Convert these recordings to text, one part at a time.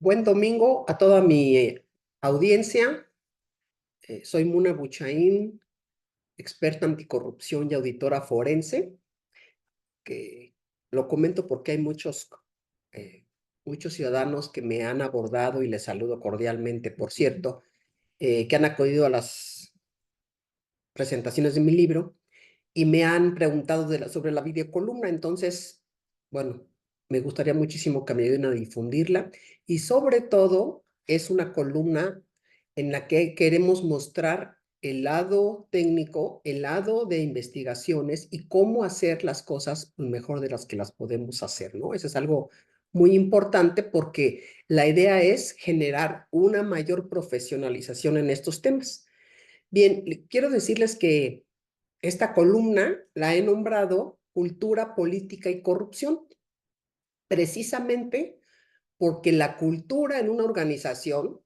Buen domingo a toda mi audiencia. Soy Muna Buchaín, experta anticorrupción y auditora forense, que lo comento porque hay eh, muchos ciudadanos que me han abordado y les saludo cordialmente, por cierto, que han acudido a las presentaciones de mi libro y me han preguntado sobre la videocolumna. Entonces, bueno, me gustaría muchísimo que me ayuden a difundirla y sobre todo es una columna en la que queremos mostrar el lado técnico, el lado de investigaciones y cómo hacer las cosas mejor de las que las podemos hacer, ¿no? Eso es algo muy importante porque la idea es generar una mayor profesionalización en estos temas. Bien, quiero decirles que esta columna la he nombrado Cultura, Política y Corrupción, precisamente porque la cultura en una organización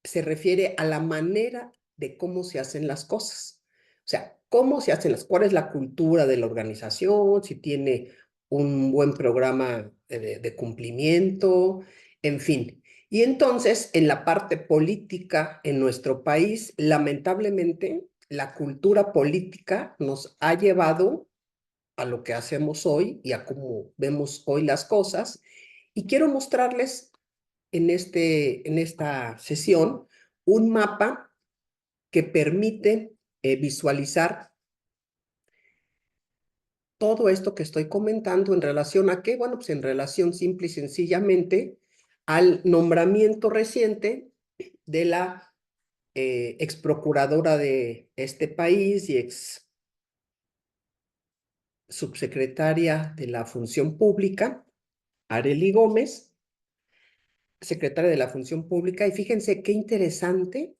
se refiere a la manera de cómo se hacen las cosas. O sea, cómo se hacen cuál es la cultura de la organización, si tiene un buen programa de cumplimiento, en fin. Y entonces, en la parte política en nuestro país, lamentablemente, la cultura política nos ha llevado a lo que hacemos hoy y a cómo vemos hoy las cosas. Y quiero mostrarles en esta sesión un mapa que permite visualizar todo esto que estoy comentando en relación a qué, bueno, pues en relación simple y sencillamente al nombramiento reciente de la ex procuradora de este país y ex subsecretaria de la Función Pública, Arely Gómez, secretaria de la Función Pública. Y fíjense qué interesante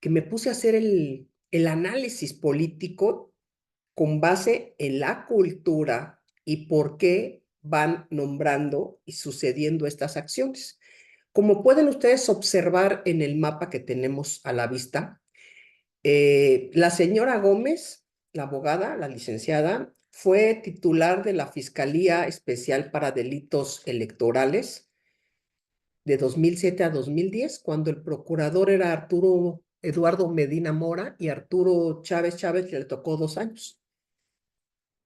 que me puse a hacer el análisis político con base en la cultura y por qué van nombrando y sucediendo estas acciones. Como pueden ustedes observar en el mapa que tenemos a la vista, la señora Gómez, la abogada, la licenciada, fue titular de la Fiscalía Especial para Delitos Electorales de 2007 a 2010, cuando el procurador era Arturo Eduardo Medina Mora y Arturo Chávez Chávez le tocó 2 años.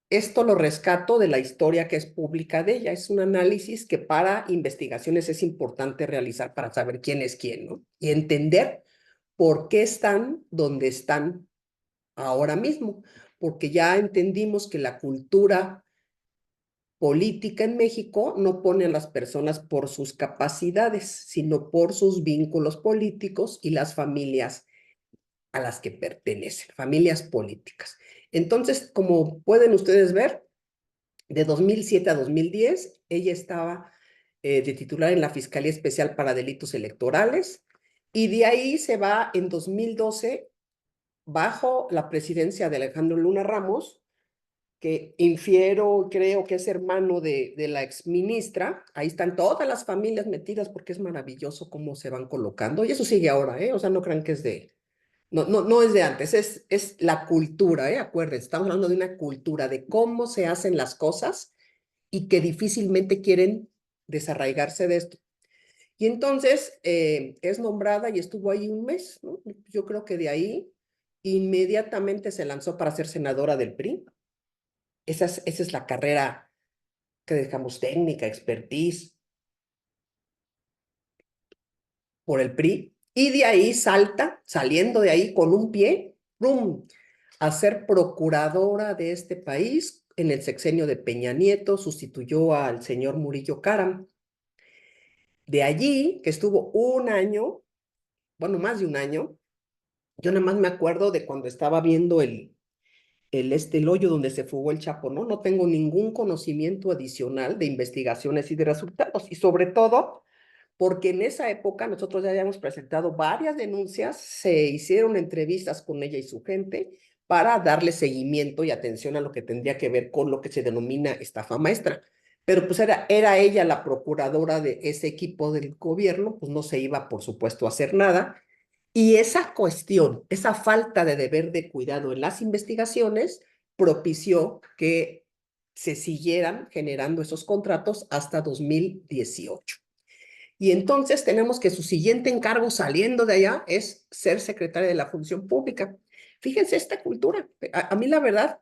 Esto lo rescato de la historia que es pública de ella. Es un análisis que para investigaciones es importante realizar para saber quién es quién, ¿no? Y entender por qué están donde están ahora mismo. Porque ya entendimos que la cultura política en México no pone a las personas por sus capacidades, sino por sus vínculos políticos y las familias a las que pertenecen, familias políticas. Entonces, como pueden ustedes ver, de 2007 a 2010, ella estaba de titular en la Fiscalía Especial para Delitos Electorales y de ahí se va en 2012 bajo la presidencia de Alejandro Luna Ramos, que infiero, creo que es hermano de la exministra. Ahí están todas las familias metidas porque es maravilloso cómo se van colocando. Y eso sigue ahora, ¿eh? O sea, no crean que es no es de antes, es la cultura, ¿eh? Acuérdense, estamos hablando de una cultura, de cómo se hacen las cosas y que difícilmente quieren desarraigarse de esto. Y entonces es nombrada y estuvo ahí un mes, ¿no? Yo creo que de ahí inmediatamente se lanzó para ser senadora del PRI. Esa es la carrera que dejamos técnica, expertise por el PRI, y de ahí saliendo de ahí con un pie, ¡rum!, a ser procuradora de este país en el sexenio de Peña Nieto, sustituyó al señor Murillo Karam. De allí, que estuvo un año, bueno, más de un año, yo nada más me acuerdo de cuando estaba viendo el hoyo donde se fugó el Chapo, ¿no? No tengo ningún conocimiento adicional de investigaciones y de resultados, y sobre todo porque en esa época nosotros ya habíamos presentado varias denuncias, se hicieron entrevistas con ella y su gente para darle seguimiento y atención a lo que tendría que ver con lo que se denomina estafa maestra. Pero pues era ella la procuradora de ese equipo del gobierno, pues no se iba, por supuesto, a hacer nada. Y esa cuestión, esa falta de deber de cuidado en las investigaciones, propició que se siguieran generando esos contratos hasta 2018. Y entonces tenemos que su siguiente encargo saliendo de allá es ser secretaria de la Función Pública. Fíjense esta cultura. A mí la verdad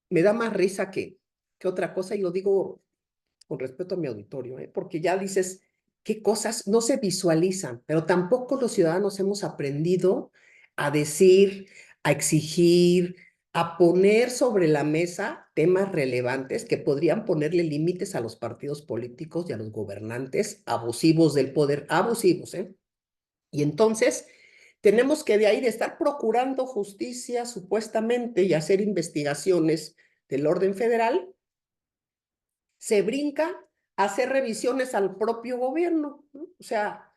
me da más risa que otra cosa y lo digo con respeto a mi auditorio, ¿eh? Porque ya dices qué cosas no se visualizan, pero tampoco los ciudadanos hemos aprendido a decir, a exigir, a poner sobre la mesa temas relevantes que podrían ponerle límites a los partidos políticos y a los gobernantes abusivos del poder, abusivos, ¿eh? Y entonces tenemos que de ahí de estar procurando justicia supuestamente y hacer investigaciones del orden federal, se brinca a hacer revisiones al propio gobierno, ¿no? O sea,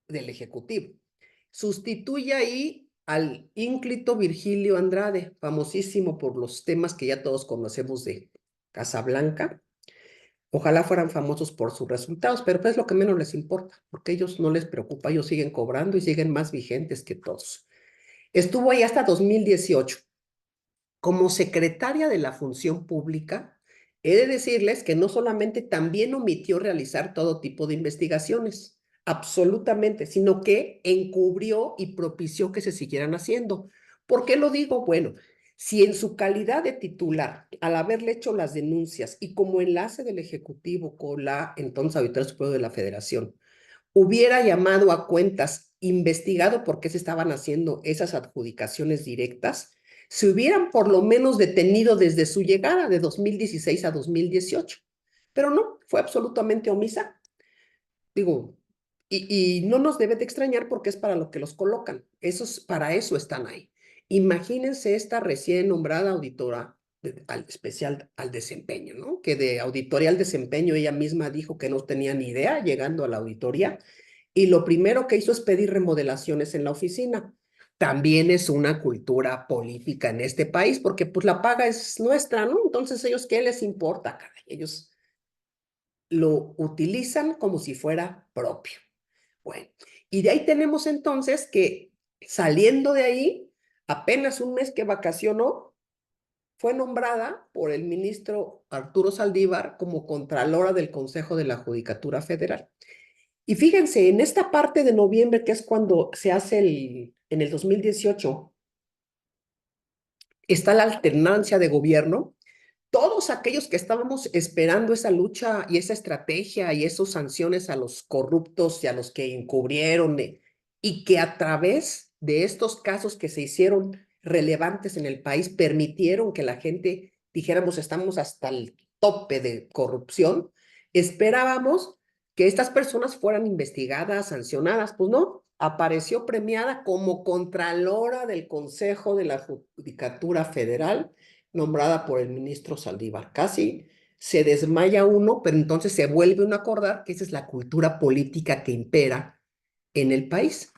del Ejecutivo. Sustituye ahí al ínclito Virgilio Andrade, famosísimo por los temas que ya todos conocemos de Casablanca. Ojalá fueran famosos por sus resultados, pero pues es lo que menos les importa, porque a ellos no les preocupa, ellos siguen cobrando y siguen más vigentes que todos. Estuvo ahí hasta 2018. Como secretaria de la Función Pública, he de decirles que no solamente también omitió realizar todo tipo de investigaciones, absolutamente, sino que encubrió y propició que se siguieran haciendo. ¿Por qué lo digo? Bueno, si en su calidad de titular, al haberle hecho las denuncias y como enlace del Ejecutivo con la entonces Auditoría Superior de la Federación, hubiera llamado a cuentas, investigado por qué se estaban haciendo esas adjudicaciones directas, se hubieran por lo menos detenido desde su llegada de 2016 a 2018. Pero no, fue absolutamente omisa. Digo, y no nos debe de extrañar porque es para lo que los colocan. Esos, para eso están ahí. Imagínense esta recién nombrada auditora al especial al desempeño, ¿no? Que de auditoría al desempeño ella misma dijo que no tenía ni idea llegando a la auditoría y lo primero que hizo es pedir remodelaciones en la oficina. También es una cultura política en este país, porque pues la paga es nuestra, ¿no? Entonces ellos, ¿qué les importa, caray? Ellos lo utilizan como si fuera propio. Bueno, y de ahí tenemos entonces que saliendo de ahí, apenas un mes que vacacionó, fue nombrada por el ministro Arturo Saldívar como Contralora del Consejo de la Judicatura Federal. Y fíjense, en esta parte de noviembre, que es cuando se hace en el 2018, está la alternancia de gobierno. Todos aquellos que estábamos esperando esa lucha y esa estrategia y esas sanciones a los corruptos y a los que encubrieron y que a través de estos casos que se hicieron relevantes en el país permitieron que la gente dijéramos estamos hasta el tope de corrupción, esperábamos que estas personas fueran investigadas, sancionadas, pues no, apareció premiada como Contralora del Consejo de la Judicatura Federal nombrada por el ministro Saldívar. Casi se desmaya uno, pero entonces se vuelve uno a acordar que esa es la cultura política que impera en el país.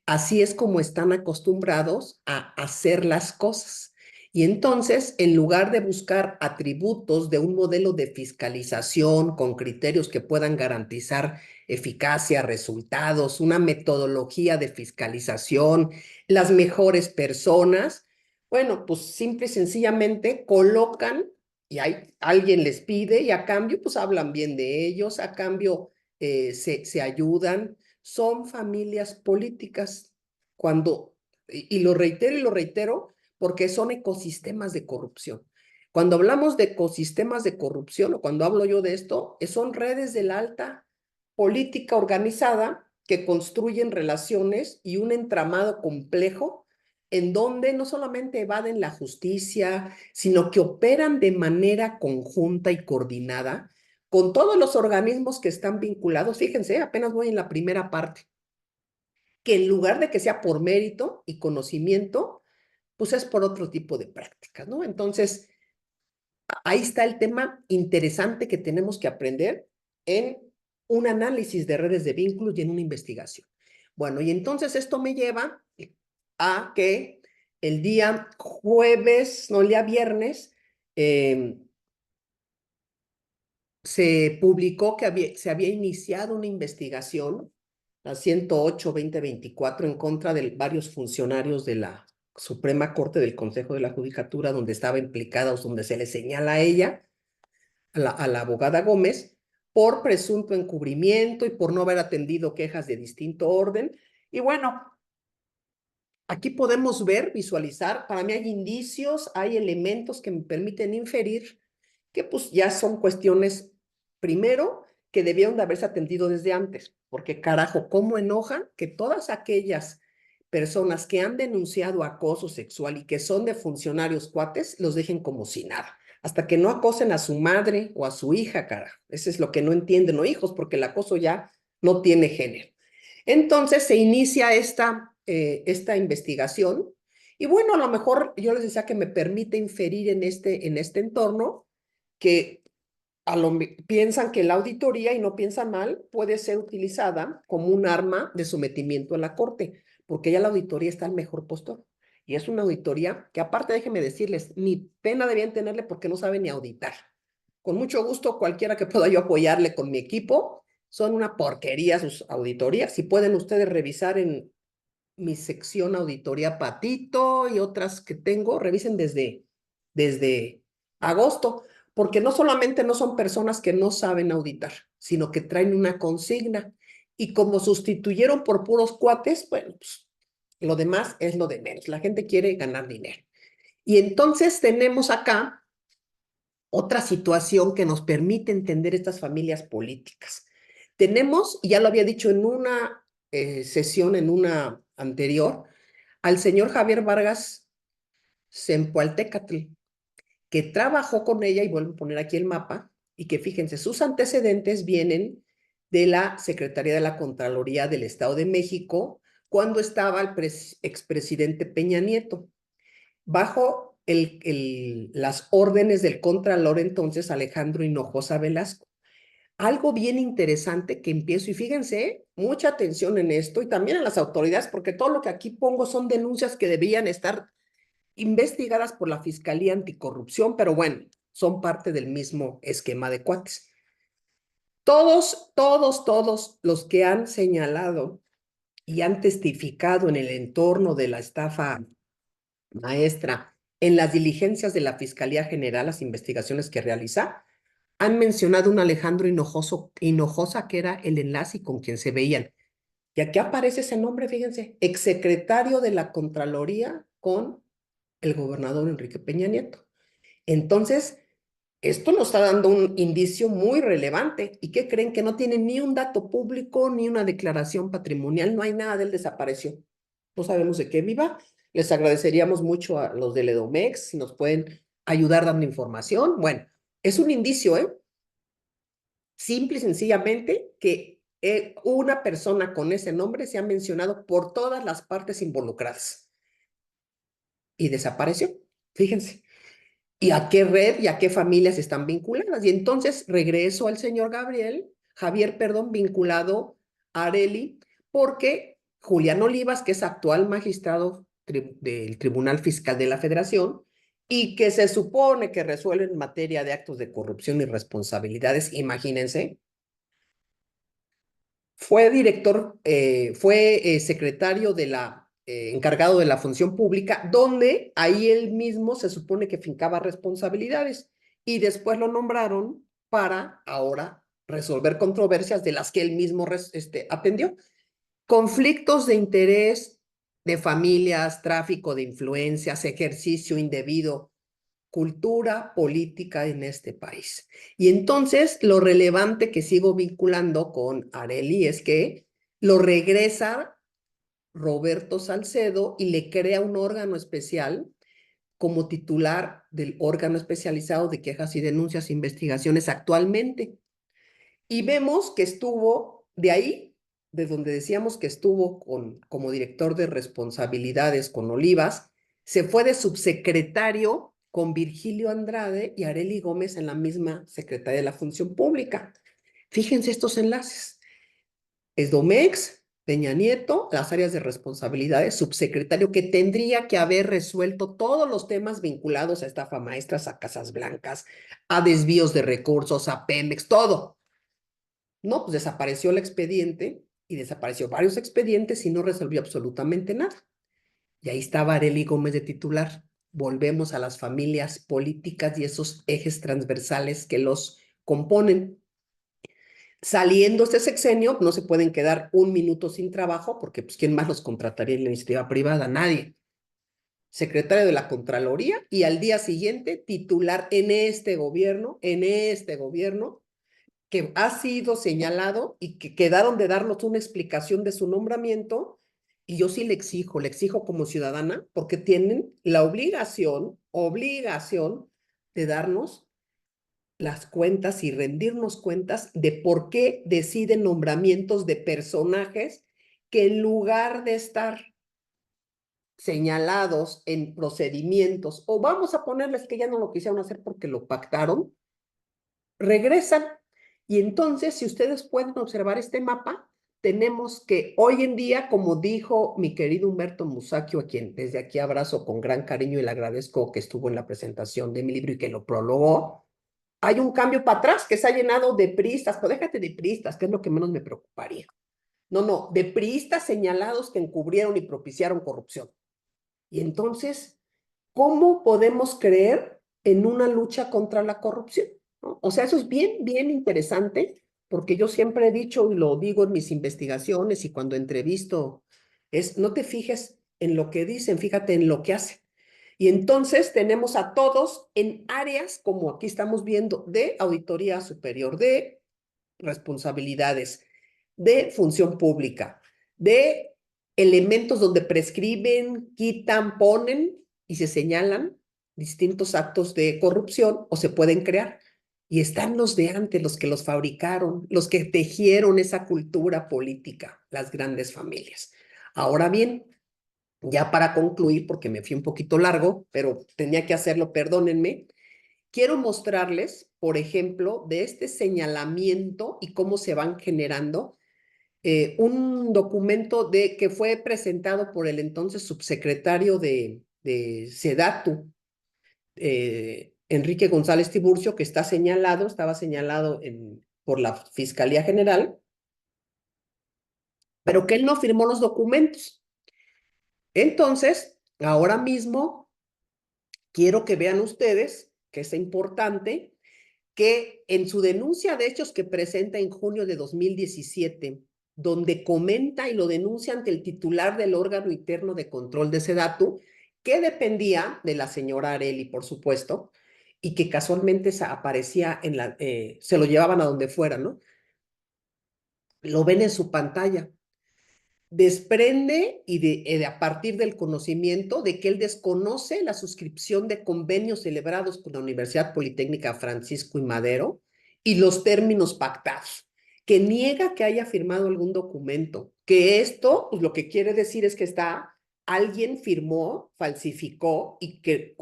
Así es como están acostumbrados a hacer las cosas. Y entonces, en lugar de buscar atributos de un modelo de fiscalización con criterios que puedan garantizar eficacia, resultados, una metodología de fiscalización, las mejores personas, bueno, pues simple y sencillamente colocan y alguien les pide y a cambio pues hablan bien de ellos, a cambio se ayudan, son familias políticas cuando, y lo reitero, porque son ecosistemas de corrupción. Cuando hablamos de ecosistemas de corrupción o cuando hablo yo de esto, son redes de la alta política organizada que construyen relaciones y un entramado complejo en donde no solamente evaden la justicia, sino que operan de manera conjunta y coordinada con todos los organismos que están vinculados. Fíjense, apenas voy en la primera parte, que en lugar de que sea por mérito y conocimiento, pues es por otro tipo de prácticas, ¿no? Entonces, ahí está el tema interesante que tenemos que aprender en un análisis de redes de vínculos y en una investigación. Bueno, y entonces esto me lleva a que el día jueves, no, el día viernes, se publicó que se había iniciado una investigación, la 108-2024, en contra de varios funcionarios de la Suprema Corte del Consejo de la Judicatura, donde estaba implicada o donde se le señala a ella, a la abogada Gómez, por presunto encubrimiento y por no haber atendido quejas de distinto orden. Y bueno, aquí podemos ver, visualizar, para mí hay indicios, hay elementos que me permiten inferir que pues ya son cuestiones, primero, que debieron de haberse atendido desde antes, porque carajo, cómo enoja que todas aquellas personas que han denunciado acoso sexual y que son de funcionarios cuates, los dejen como si nada, hasta que no acosen a su madre o a su hija, carajo. Eso es lo que no entienden los hijos, porque el acoso ya no tiene género. Entonces se inicia esta investigación y bueno, a lo mejor yo les decía que me permite inferir en este entorno que piensan que la auditoría, y no piensan mal, puede ser utilizada como un arma de sometimiento a la corte, porque ya la auditoría está al mejor postor. Y es una auditoría que aparte, déjenme decirles, ni pena debían tenerle porque no saben ni auditar. Con mucho gusto, cualquiera que pueda yo apoyarle con mi equipo, son una porquería sus auditorías. Si pueden ustedes revisar en mi sección auditoría Patito y otras que tengo, revisen desde agosto, porque no solamente no son personas que no saben auditar, sino que traen una consigna. Y como sustituyeron por puros cuates, bueno, pues lo demás es lo de menos. La gente quiere ganar dinero. Y entonces tenemos acá otra situación que nos permite entender estas familias políticas. Tenemos, y ya lo había dicho en una sesión, en una anterior, al señor Javier Vargas Zempoaltecatl, que trabajó con ella, y vuelvo a poner aquí el mapa, y que fíjense, sus antecedentes vienen de la Secretaría de la Contraloría del Estado de México, cuando estaba el expresidente Peña Nieto, bajo las órdenes del Contralor entonces Alejandro Hinojosa Velasco. Algo bien interesante que empiezo, y fíjense, mucha atención en esto, y también en las autoridades, porque todo lo que aquí pongo son denuncias que debían estar investigadas por la Fiscalía Anticorrupción, pero bueno, son parte del mismo esquema de cuates. Todos los que han señalado y han testificado en el entorno de la estafa maestra en las diligencias de la Fiscalía General, las investigaciones que realiza, han mencionado un Alejandro Hinojosa, que era el enlace y con quien se veían. Y aquí aparece ese nombre, fíjense, exsecretario de la Contraloría con el gobernador Enrique Peña Nieto. Entonces, esto nos está dando un indicio muy relevante. ¿Y qué creen? Que no tiene ni un dato público, ni una declaración patrimonial, no hay nada del desapareció. No sabemos de qué viva. Les agradeceríamos mucho a los del Edomex si nos pueden ayudar dando información. Bueno, es un indicio, ¿eh? Simple y sencillamente que una persona con ese nombre se ha mencionado por todas las partes involucradas y desapareció. Fíjense. ¿Y a qué red y a qué familias están vinculadas? Y entonces regreso al señor Javier, perdón, vinculado a Areli, porque Julián Olivas, que es actual magistrado del Tribunal Fiscal de la Federación, y que se supone que resuelve en materia de actos de corrupción y responsabilidades, imagínense, fue director, fue secretario de encargado de la función pública, donde ahí él mismo se supone que fincaba responsabilidades y después lo nombraron para ahora resolver controversias de las que él mismo atendió. Conflictos de interés de familias, tráfico de influencias, ejercicio indebido, cultura política en este país. Y entonces lo relevante que sigo vinculando con Areli es que lo regresa Roberto Salcedo y le crea un órgano especial como titular del órgano especializado de quejas y denuncias e investigaciones actualmente. Y vemos que estuvo de ahí, de donde decíamos que estuvo como director de responsabilidades con Olivas, se fue de subsecretario con Virgilio Andrade y Areli Gómez en la misma Secretaría de la Función Pública. Fíjense estos enlaces. Es Domex, Peña Nieto, las áreas de responsabilidades, subsecretario que tendría que haber resuelto todos los temas vinculados a estafa maestras, a Casas Blancas, a desvíos de recursos, a Pemex, todo. No, pues desapareció el expediente y desapareció varios expedientes y no resolvió absolutamente nada. Y ahí estaba Arely Gómez de titular. Volvemos a las familias políticas y esos ejes transversales que los componen. Saliendo este sexenio, no se pueden quedar un minuto sin trabajo, porque pues, ¿quién más los contrataría en la iniciativa privada? Nadie. Secretario de la Contraloría y al día siguiente titular en este gobierno, que ha sido señalado y que quedaron de darnos una explicación de su nombramiento. Y yo sí le exijo como ciudadana, porque tienen la obligación de darnos las cuentas y rendirnos cuentas de por qué deciden nombramientos de personajes que en lugar de estar señalados en procedimientos, o vamos a ponerles que ya no lo quisieron hacer porque lo pactaron, regresan. Y entonces, si ustedes pueden observar este mapa, tenemos que hoy en día, como dijo mi querido Humberto Musacchio, a quien desde aquí abrazo con gran cariño y le agradezco que estuvo en la presentación de mi libro y que lo prologó, hay un cambio para atrás que se ha llenado de priistas, pero déjate de priistas, que es lo que menos me preocuparía. No, de priistas señalados que encubrieron y propiciaron corrupción. Y entonces, ¿cómo podemos creer en una lucha contra la corrupción? ¿No? O sea, eso es bien interesante, porque yo siempre he dicho y lo digo en mis investigaciones y cuando entrevisto, es no te fijes en lo que dicen, fíjate en lo que hacen. Y entonces tenemos a todos en áreas, como aquí estamos viendo, de auditoría superior, de responsabilidades, de función pública, de elementos donde prescriben, quitan, ponen y se señalan distintos actos de corrupción o se pueden crear. Y están los de antes, los que los fabricaron, los que tejieron esa cultura política, las grandes familias. Ahora bien, ya para concluir, porque me fui un poquito largo, pero tenía que hacerlo, perdónenme, quiero mostrarles, por ejemplo, de este señalamiento y cómo se van generando un documento que fue presentado por el entonces subsecretario de Sedatu, Enrique González Tiburcio, que estaba señalado por la Fiscalía General, pero que él no firmó los documentos. Entonces, ahora mismo quiero que vean ustedes que es importante que en su denuncia de hechos que presenta en junio de 2017, donde comenta y lo denuncia ante el titular del órgano interno de control de Sedatu, que dependía de la señora Areli, por supuesto, y que casualmente aparecía se lo llevaban a donde fuera, ¿no? Lo ven en su pantalla. Desprende a partir del conocimiento de que él desconoce la suscripción de convenios celebrados con la Universidad Politécnica Francisco I. Madero y los términos pactados, que niega que haya firmado algún documento, que esto pues, lo que quiere decir es que alguien firmó, falsificó y que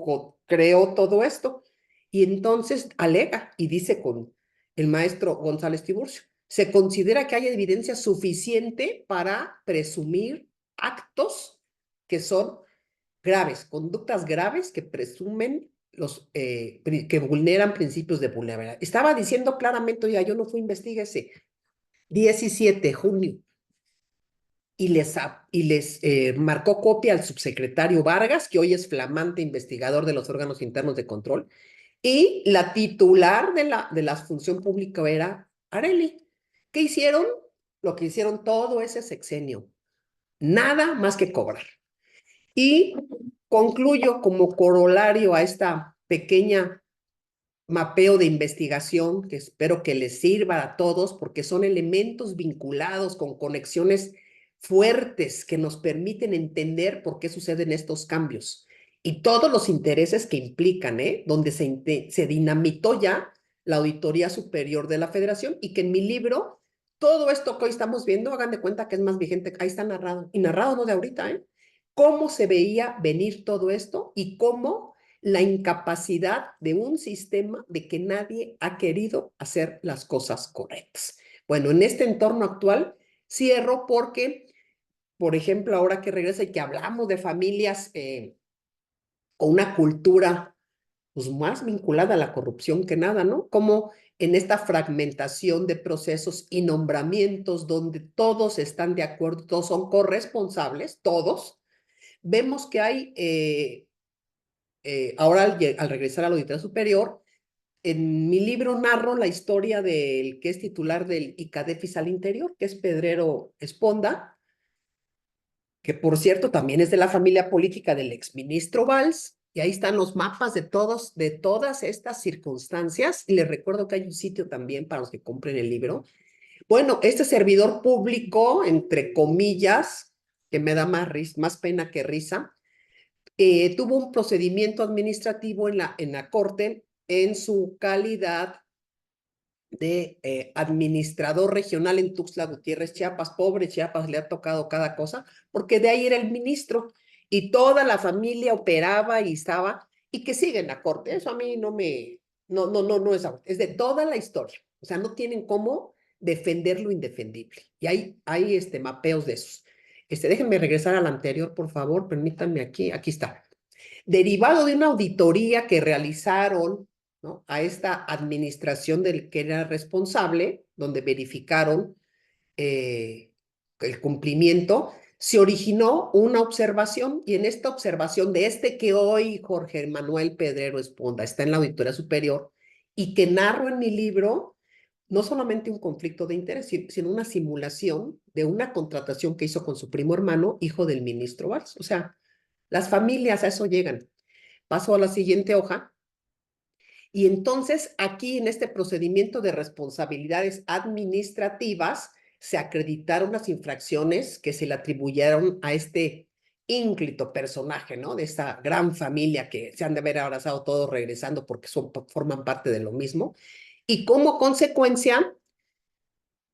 creó todo esto. Y entonces alega y dice con el maestro González Tiburcio, se considera que hay evidencia suficiente para presumir actos que son graves, conductas graves que presumen que vulneran principios de vulnerabilidad. Estaba diciendo claramente, oiga, yo no fui, investiguese, 17 de junio, y les marcó copia al subsecretario Vargas, que hoy es flamante investigador de los órganos internos de control, y la titular de la función pública era Areli. ¿Qué hicieron? Lo que hicieron todo ese sexenio. Nada más que cobrar. Y concluyo como corolario a esta pequeña mapeo de investigación que espero que les sirva a todos porque son elementos vinculados con conexiones fuertes que nos permiten entender por qué suceden estos cambios y todos los intereses que implican, donde se dinamitó ya la Auditoría Superior de la Federación y que en mi libro, todo esto que hoy estamos viendo, hagan de cuenta que es más vigente, ahí está narrado, y narrado no de ahorita, cómo se veía venir todo esto y cómo la incapacidad de un sistema de que nadie ha querido hacer las cosas correctas. Bueno, en este entorno actual cierro porque, por ejemplo, ahora que regresa y que hablamos de familias con una cultura pues, más vinculada a la corrupción que nada, ¿no? Como en esta fragmentación de procesos y nombramientos donde todos están de acuerdo, todos son corresponsables, todos, vemos que hay ahora al regresar a la auditoría superior, En mi libro narro la historia del que es titular del ICADEFIS al interior, que es Pedrero Esponda, que por cierto también es de la familia política del exministro Valls, y ahí están los mapas de todas estas circunstancias, y les recuerdo que hay un sitio también para los que compren el libro. Bueno, este servidor público, entre comillas, que me da más pena que risa, tuvo un procedimiento administrativo en la corte en su calidad de administrador regional en Tuxtla Gutiérrez, Chiapas. Pobre Chiapas, le ha tocado cada cosa, porque de ahí era el ministro y toda la familia operaba y estaba, y que sigue en la corte. Eso a mí no es de toda la historia. O sea, no tienen cómo defender lo indefendible. Y hay mapeos de esos. Déjenme regresar al anterior, por favor, permítanme aquí está. Derivado de una auditoría que realizaron, ¿no?, a esta administración del que era responsable, donde verificaron el cumplimiento, se originó una observación, y en esta observación de que hoy Jorge Manuel Pedrero Esponda está en la Auditoría Superior y que narro en mi libro, no solamente un conflicto de interés, sino una simulación de una contratación que hizo con su primo hermano, hijo del ministro Valls. O sea, las familias a eso llegan. Paso a la siguiente hoja. Y entonces aquí en este procedimiento de responsabilidades administrativas se acreditaron las infracciones que se le atribuyeron a este ínclito personaje, ¿no?, de esta gran familia que se han de haber abrazado todos regresando porque forman parte de lo mismo. Y como consecuencia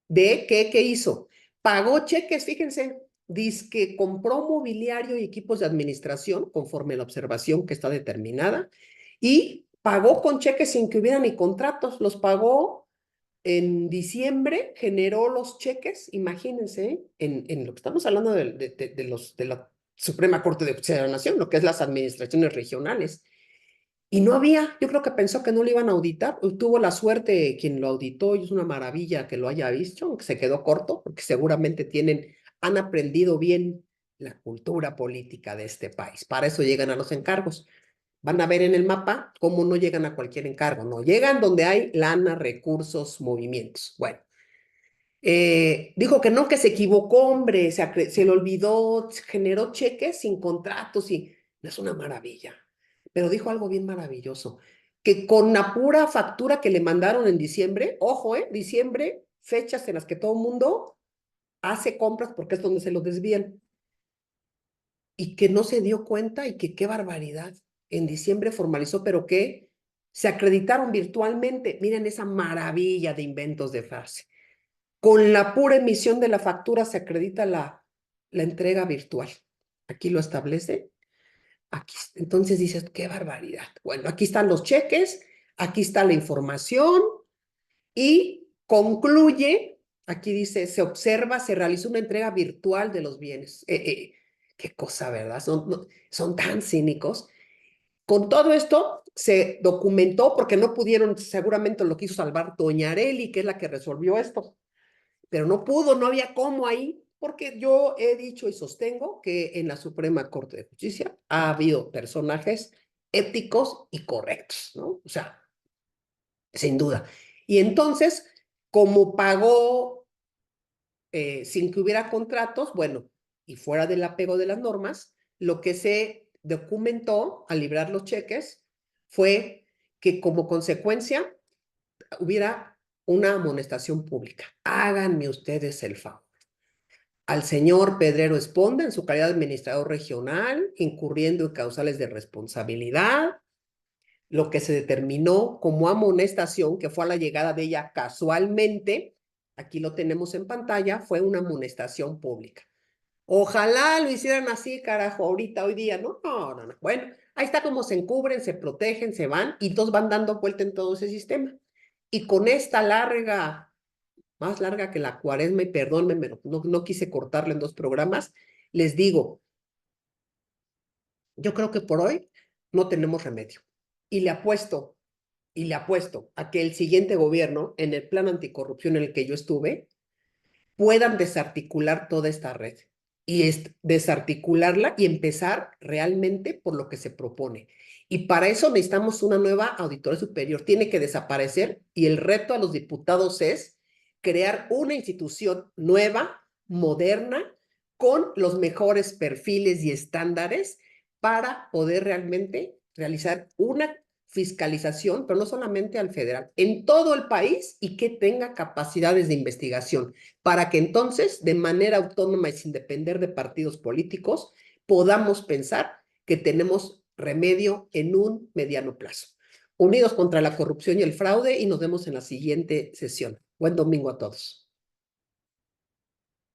de ¿qué hizo? Pagó cheques, fíjense, dice que compró mobiliario y equipos de administración conforme a la observación que está determinada, y pagó con cheques sin que hubiera ni contratos. Los pagó en diciembre, generó los cheques, imagínense, en lo que estamos hablando de la Suprema Corte de Justicia de la Nación, lo que es las administraciones regionales. Y no había, yo creo que pensó que no lo iban a auditar. Tuvo la suerte quien lo auditó, y es una maravilla que lo haya visto, aunque se quedó corto, porque seguramente han aprendido bien la cultura política de este país. Para eso llegan a los encargos. Van a ver en el mapa cómo no llegan a cualquier encargo, no, llegan donde hay lana, recursos, movimientos. Bueno, dijo que no, que se equivocó, hombre, se le olvidó, generó cheques sin contratos, y es una maravilla. Pero dijo algo bien maravilloso, que con la pura factura que le mandaron en diciembre, ojo, diciembre, fechas en las que todo el mundo hace compras porque es donde se lo desvían, y que no se dio cuenta, y que qué barbaridad. En diciembre formalizó, pero que se acreditaron virtualmente. Miren esa maravilla de inventos de frase. Con la pura emisión de la factura se acredita la entrega virtual. Aquí lo establece. Aquí, entonces dices, qué barbaridad. Bueno, aquí están los cheques, aquí está la información, y concluye, aquí dice, se observa, se realizó una entrega virtual de los bienes. Qué cosa, ¿verdad? Son tan cínicos. Con todo esto se documentó, porque no pudieron, seguramente lo quiso salvar doña Areli, que es la que resolvió esto, pero no pudo, no había cómo ahí, porque yo he dicho y sostengo que en la Suprema Corte de Justicia ha habido personajes éticos y correctos, ¿no? O sea, sin duda. Y entonces, como pagó sin que hubiera contratos, bueno, y fuera del apego de las normas, lo que se documentó al librar los cheques fue que como consecuencia hubiera una amonestación pública. Háganme ustedes el favor. Al señor Pedrero Esponda en su calidad de administrador regional, incurriendo en causales de responsabilidad, lo que se determinó como amonestación, que fue a la llegada de ella casualmente, aquí lo tenemos en pantalla, fue una amonestación pública. Ojalá lo hicieran así, carajo, ahorita, hoy día, ¿no? No. Bueno, ahí está como se encubren, se protegen, se van, y todos van dando vuelta en todo ese sistema. Y con esta más larga que la cuaresma, y perdónenme, no quise cortarla en 2 programas, les digo, yo creo que por hoy no tenemos remedio. Y le apuesto a que el siguiente gobierno, en el plan anticorrupción en el que yo estuve, puedan desarticular toda esta red, y desarticularla y empezar realmente por lo que se propone. Y para eso necesitamos una nueva auditoría superior. Tiene que desaparecer y el reto a los diputados es crear una institución nueva, moderna, con los mejores perfiles y estándares para poder realmente realizar una fiscalización, pero no solamente al federal, en todo el país y que tenga capacidades de investigación, para que entonces, de manera autónoma y sin depender de partidos políticos, podamos pensar que tenemos remedio en un mediano plazo. Unidos contra la corrupción y el fraude y nos vemos en la siguiente sesión. Buen domingo a todos.